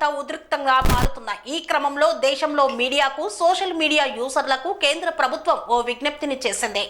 మరింత ఉద్రిక్తంగా మారుతున్నాయి. ఈ క్రమంలో దేశంలో మీడియాకు, సోషల్ మీడియా యూజర్లకు కేంద్ర ప్రభుత్వం ఓ విజ్ఞప్తిని చేసింది.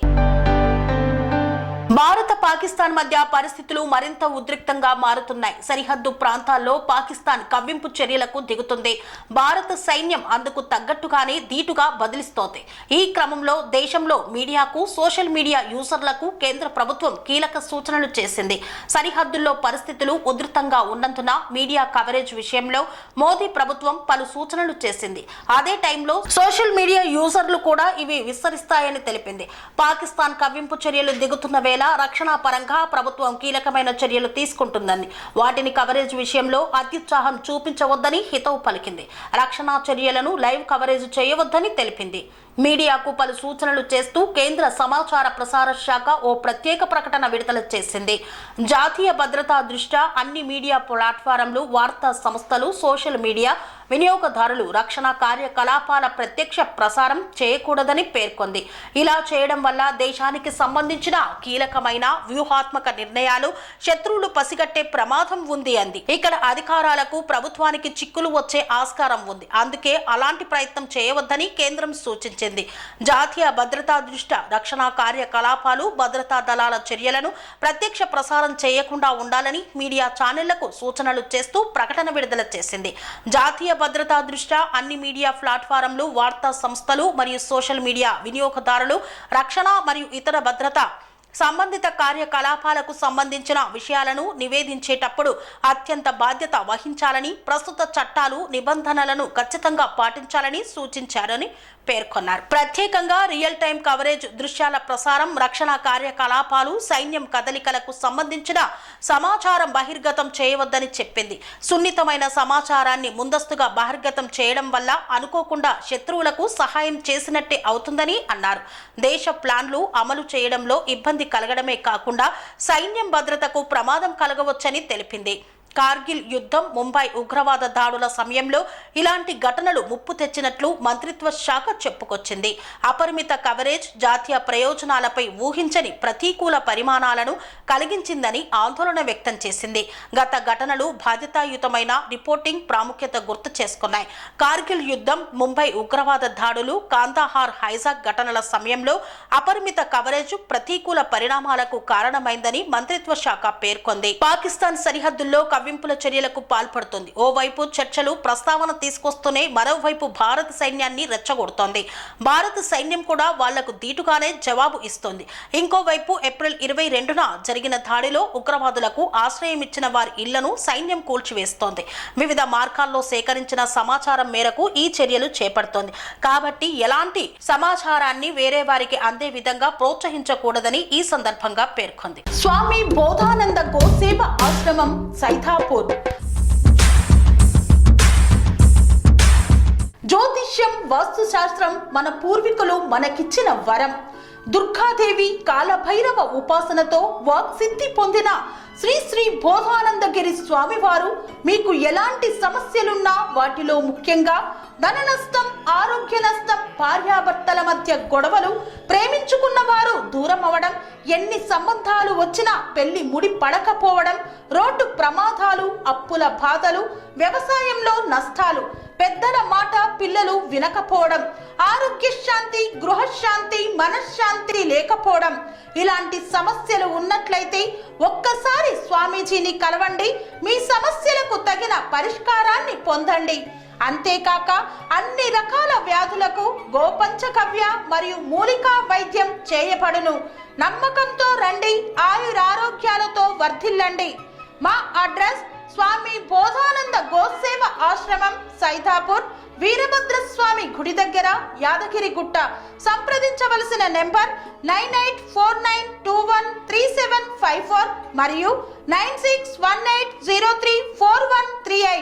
భారత పాకిస్తాన్ మధ్య పరిస్థితులు మరింత ఉద్రిక్తంగా మారుతున్నాయి. సరిహద్దు ప్రాంతాల్లో పాకిస్తాన్ కవ్వింపు చర్యలకు దిగుతుంది. భారత సైన్యం అందుకు తగ్గట్టుగానే ధీటుగా బదిలిస్తోంది. ఈ క్రమంలో దేశంలో మీడియాకు, సోషల్ మీడియా యూజర్లకు కేంద్ర ప్రభుత్వం కీలక సూచనలు చేసింది. సరిహద్దుల్లో పరిస్థితులు ఉధృతంగా ఉన్నందున మీడియా కవరేజ్ విషయంలో మోదీ ప్రభుత్వం పలు సూచనలు చేసింది. అదే టైంలో సోషల్ మీడియా యూజర్లు కూడా ఇవి విస్తరిస్తాయని తెలిపింది. పాకిస్తాన్ కవ్వింపు చర్యలు దిగుతున్న వేళ రక్షణ పరంగా ప్రభుత్వం కీలకమైన చర్యలు తీసుకుంటుందని, వాటిని కవరేజ్ విషయంలో అత్యుత్సాహం చూపించవద్దని హితవు పలికింది. రక్షణ చర్యలను లైవ్ కవరేజ్ చేయవద్దని తెలిపింది. మీడియాకు పలు సూచనలు చేస్తూ కేంద్ర సమాచార ప్రసార శాఖ ఓ ప్రత్యేక ప్రకటన విడుదల చేసింది. జాతీయ భద్రతా దృష్ట్యా అన్ని మీడియా ప్లాట్ఫారంలు, వార్తా సంస్థలు, సోషల్ మీడియా వినియోగదారులు రక్షణ కార్యకలాపాల ప్రత్యక్ష ప్రసారం చేయకూడదని పేర్కొంది. ఇలా చేయడం వల్ల దేశానికి సంబంధించిన కీలకమైన వ్యూహాత్మక నిర్ణయాలు శత్రువులు పసిగట్టే ప్రమాదం ఉంది అంది. ఇక్కడ అధికారాలకు, ప్రభుత్వానికి చిక్కులు వచ్చే ఆస్కారం ఉంది. అందుకే అలాంటి ప్రయత్నం చేయవద్దని కేంద్రం సూచించింది. జాతీయ భద్రతా దృష్ట్యా రక్షణ కార్యకలాపాలు, భద్రతా దళాల చర్యలను ప్రత్యక్ష ప్రసారం చేయకుండా ఉండాలని మీడియా ఛానళ్లకు సూచనలు చేస్తూ ప్రకటన విడుదల చేసింది. జాతీయ భద్రతా దృష్ట్యా అన్ని మీడియా ప్లాట్ఫారంలు, వార్తా సంస్థలు మరియు సోషల్ మీడియా వినియోగదారులు రక్షణ మరియు ఇతర భద్రతా సంబంధిత కార్యకలాపాలకు సంబంధించిన విషయాలను నివేదించేటప్పుడు అత్యంత బాధ్యత వహించాలని, ప్రస్తుత చట్టాలు, నిబంధనలను ఖచ్చితంగా పాటించాలని సూచించారని పేర్కొన్నారు. ప్రత్యేకంగా రియల్ టైం కవరేజ్, దృశ్యాల ప్రసారం, రక్షణ కార్యకలాపాలు, సైన్యం కదలికలకు సంబంధించిన సమాచారం బహిర్గతం చేయవద్దని చెప్పింది. సున్నితమైన సమాచారాన్ని ముందస్తుగా బహిర్గతం చేయడం వల్ల అనుకోకుండా శత్రువులకు సహాయం చేసినట్టే అవుతుందని అన్నారు. దేశ ప్లాన్లు అమలు చేయడంలో ఇబ్బంది కలగడమే కాకుండా సైన్యం భద్రతకు ప్రమాదం కలగవచ్చని తెలిపింది. కార్గిల్ యుద్ధం, ముంబై ఉగ్రవాద దాడుల సమయంలో ఇలాంటి ఘటనలు ముప్పు తెచ్చినట్లు మంత్రిత్వ శాఖ చెప్పుకొచ్చింది. అపరిమిత కవరేజ్ జాతీయ ప్రయోజనాలపై ఊహించని ప్రతికూల పరిమాణాలను కలిగించిందని ఆందోళన వ్యక్తం చేసింది. గత ఘటనలు బాధ్యతాయుతమైన రిపోర్టింగ్ ప్రాముఖ్యత గుర్తు చేసుకున్నాయి. కార్గిల్ యుద్ధం, ముంబై ఉగ్రవాద దాడులు, కాందాహార్ హైజాక్ ఘటనల సమయంలో అపరిమిత కవరేజ్ ప్రతికూల పరిణామాలకు కారణమైందని మంత్రిత్వ శాఖ పేర్కొంది. పాకిస్తాన్ సరిహద్దుల్లో కవ్వింపుల చర్యలకు పాల్పడుతోంది. ఓవైపు చర్చలు ప్రస్తావన తీసుకొస్తూనే మరోవైపు భారత సైన్యాన్ని రెచ్చగొడుతోంది. భారత సైన్యం కూడా వాళ్లకు ధీటుగానే జవాబు ఇస్తోంది. ఇంకోవైపు ఏప్రిల్ 22న జరిగిన దాడిలో ఉగ్రవాదులకు ఆశ్రయం ఇచ్చిన వారి ఇళ్లను సైన్యం కూల్చివేస్తోంది. వివిధ మార్గాల్లో సేకరించిన సమాచారం మేరకు ఈ చర్యలు చేపడుతోంది. కాబట్టి ఎలాంటి సమాచారాన్ని వేరే వారికి అందే విధంగా ప్రోత్సహించకూడదని ఈ సందర్భంగా పేర్కొంది. స్వామి బోధానంద గోసేవ ఆశ్రమం సైతాపూర్. జ్యోతిష్యం, వాస్తుశాస్త్రం మన పూర్వీకులు మనకిచ్చిన వరం. దుర్గాదేవి, కాలభైరవ ఉపాసనతో వాక్సిద్ధి పొందిన శ్రీ శ్రీ బోధానందగిరి స్వామివారు మీకు ఎలాంటి సమస్యలున్నా, వాటిలో ముఖ్యంగా ధన నష్టం, ఆరోగ్య నష్టం, భార్యాభర్తల మధ్య గొడవలు, ప్రేమించుకున్న వారు దూరం అవడం, ఎన్ని సంబంధాలు వచ్చినా పెళ్లి ముడి పడకపోవడం, రోడ్డు ప్రమాదాలు, అప్పుల బాధలు, వ్యవసాయంలో నష్టాలు, పెద్దల మాట పిల్లలు వినకపోవడం, ఆరోగ్య శాంతి, గృహశాంతి, మనశ్శాంతి లేకపోవడం, ఇలాంటి సమస్యలు ఉన్నట్లయితే ఒక్కసారి స్వామీజీని కలవండి. మీ సమస్యలకు తగిన పరిష్కారాన్ని పొందండి. అంతేకాక అన్ని రకాల వ్యాధులకు గోపంచకవ్య మరియు మూలికా వైద్యం చేయబడును. నమ్మకంతో రండి, ఆయురారోగ్యాలతో వర్ధిల్లండి. మా అడ్రస్ స్వామి బోధానంద గోసేవ ఆశ్రమం, సైతాపూర్, వీరభద్రస్వామి గుడి దగ్గర, యాదగిరిగుట్ట. సంప్రదించవలసిన నెంబర్ 9849213754 మరియు 9618034138.